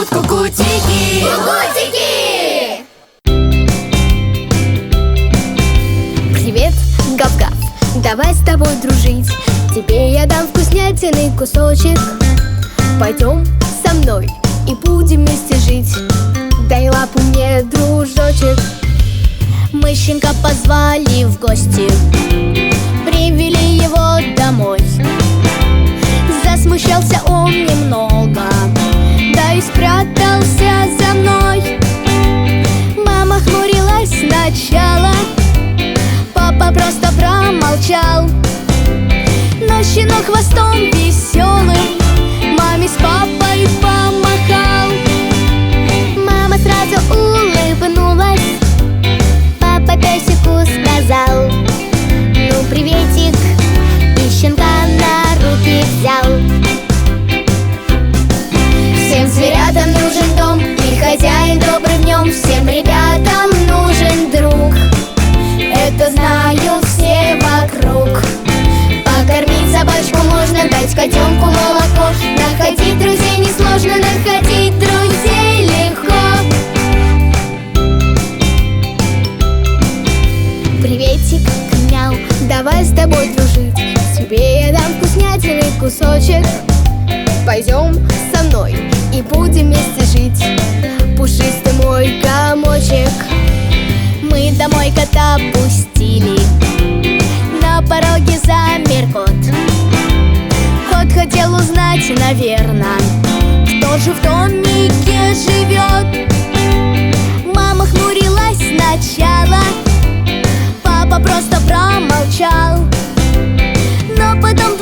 зовут Кукутики. Кукутики! Привет, Гав-Гав, давай с тобой дружить. Тебе я дам вкуснятины кусочек. Пойдем со мной и будем вместе жить. Дай лапу мне, дружочек. Мы щенка позвали в гости, привели его домой. Засмущался он немного, да и спрятался за мной. Мама хмурилась сначала, папа просто промолчал. Но щенок хвостом веселым маме с папой помахал. Мама сразу улыбнулась, папа песику сказал: ну, приветик, и щенка на руки взял. Всем зверятам нужен дом, и хозяин добрый в нем. Всем ребятам нужен друг, это знают все вокруг. Покормить собачку можно, дать котенку молоко. Находить друзей несложно, находить друзей легко. Приветик, мяу, давай с тобой дружить. Тебе я дам вкуснятины кусочек. Пойдем со мной и будем вместе жить. Пушистый мой комочек. Мы домой кота пустили, на пороге замер кот. Кот хотел узнать, наверно, кто же в домике живет. Мама хмурилась сначала, папа просто промолчал. Но потом